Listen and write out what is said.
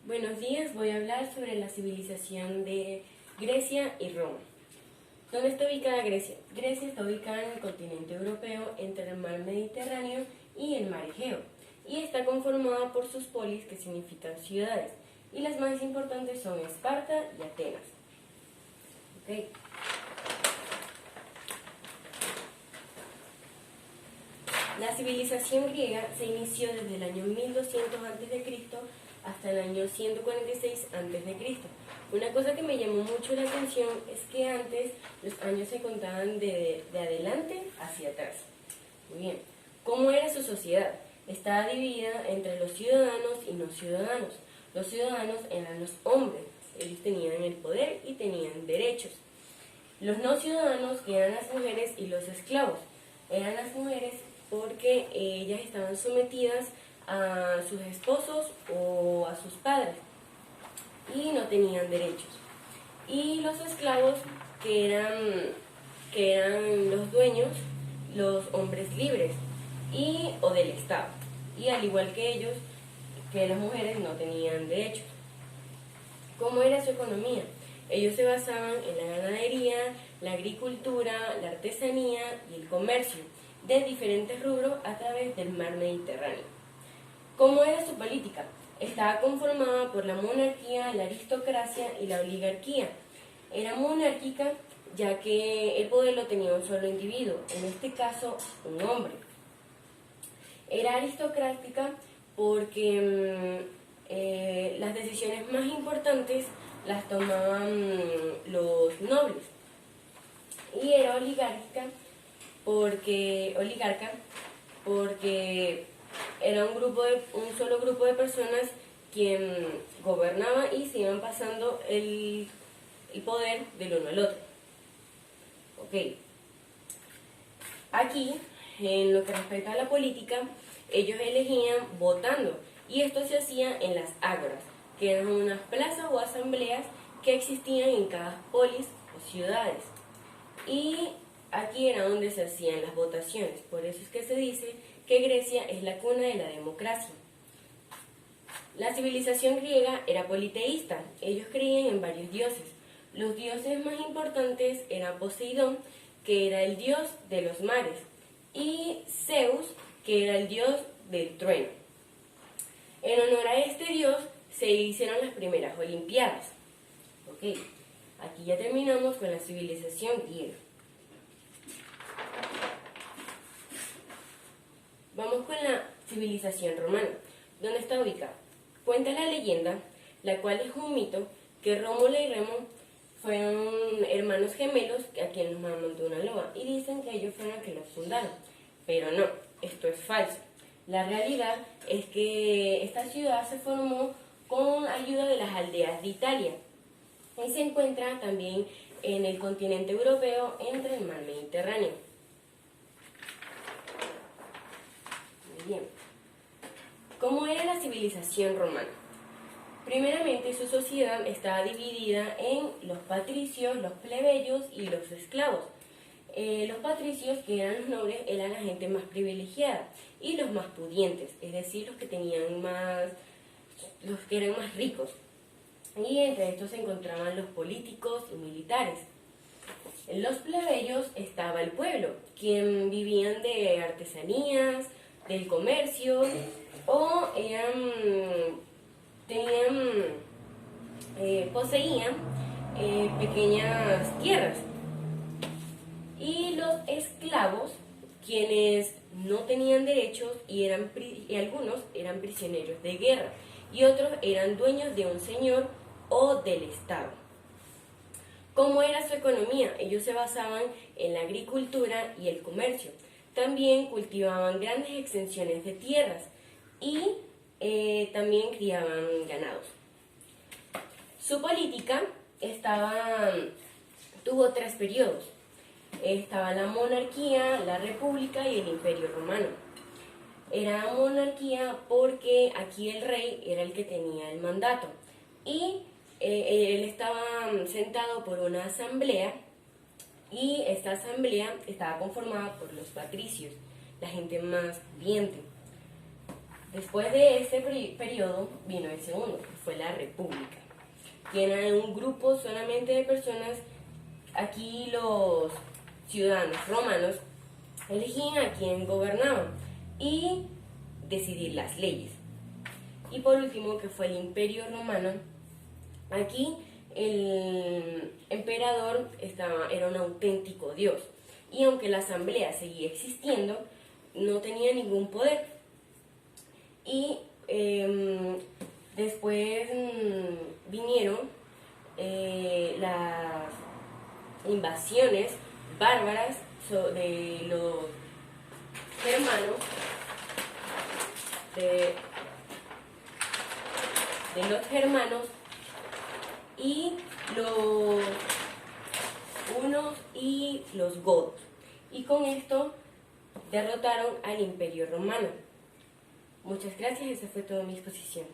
Buenos días, voy a hablar sobre la civilización de Grecia y Roma. ¿Dónde está ubicada Grecia? Grecia está ubicada en el continente europeo entre el mar Mediterráneo y el mar Egeo y está conformada por sus polis, que significan ciudades, y las más importantes son Esparta y Atenas. ¿Okay? La civilización griega se inició desde el año 1200 a.C. hasta el año 146 a.C. Una cosa que me llamó mucho la atención es que antes los años se contaban de adelante hacia atrás. Muy bien. ¿Cómo era su sociedad? Estaba dividida entre los ciudadanos y no ciudadanos. Los ciudadanos eran los hombres, ellos tenían el poder y tenían derechos. Los no ciudadanos, que eran las mujeres, y los esclavos. Eran las mujeres porque ellas estaban sometidas a sus esposos o a sus padres y no tenían derechos. Y los esclavos, que eran los dueños, los hombres libres o del Estado. Y al igual que ellos, que las mujeres no tenían derechos. ¿Cómo era su economía? Ellos se basaban en la ganadería, la agricultura, la artesanía y el comercio de diferentes rubros a través del mar Mediterráneo. ¿Cómo era su política? Estaba conformada por la monarquía, la aristocracia y la oligarquía. Era monárquica ya que el poder lo tenía un solo individuo, en este caso un hombre. Era aristocrática porque las decisiones más importantes las tomaban los nobles. Y era oligarca porque era un solo grupo de personas quien gobernaba y se iban pasando el poder del uno al otro. Ok. Aquí, en lo que respecta a la política, ellos elegían votando, y esto se hacía en las ágoras, que eran unas plazas o asambleas que existían en cada polis o ciudades. Y aquí era donde se hacían las votaciones. Por eso es que se dice que Grecia es la cuna de la democracia. La civilización griega era politeísta. Ellos creían en varios dioses. Los dioses más importantes eran Poseidón, que era el dios de los mares, y Zeus, que era el dios del trueno. En honor a este dios se hicieron las primeras olimpiadas. Ok, aquí ya terminamos con la civilización griega. Vamos con la civilización romana. ¿Dónde está ubicada? Cuenta la leyenda, la cual es un mito, que Rómulo y Remo fueron hermanos gemelos a quienes los amamantó una loba, y dicen que ellos fueron los que los fundaron. Pero no, esto es falso. La realidad es que esta ciudad se formó con ayuda de las aldeas de Italia y se encuentra también en el continente europeo entre el mar Mediterráneo. Muy bien. ¿Cómo era la civilización romana? Primeramente, su sociedad estaba dividida en los patricios, los plebeyos y los esclavos. Los patricios, que eran los nobles, eran la gente más privilegiada, y los más pudientes, es decir, los que eran más ricos. Y entre estos se encontraban los políticos y militares. En los plebeyos estaba el pueblo, quien vivían de artesanías, del comercio, o poseían pequeñas tierras. Y los esclavos, quienes no tenían derechos y algunos eran prisioneros de guerra y otros eran dueños de un señor o del Estado. ¿Cómo era su economía? Ellos se basaban en la agricultura y el comercio. También cultivaban grandes extensiones de tierras y también criaban ganados. Su política tuvo 3 periodos. Estaba la monarquía, la república y el imperio romano. Era monarquía porque aquí el rey era el que tenía el mandato y él estaba sentado por una asamblea, y esta asamblea estaba conformada por los patricios, la gente más pudiente. Después de este periodo vino el segundo, que fue la República, que era un grupo solamente de personas. Aquí los ciudadanos romanos elegían a quien gobernaban y decidir las leyes. Y por último, que fue el Imperio Romano. Aquí el emperador era un auténtico dios, y aunque la asamblea seguía existiendo, no tenía ningún poder. Y después vinieron las invasiones bárbaras de los germanos, y los hunos y los godos. Y con esto derrotaron al Imperio Romano. Muchas gracias, esa fue toda mi exposición.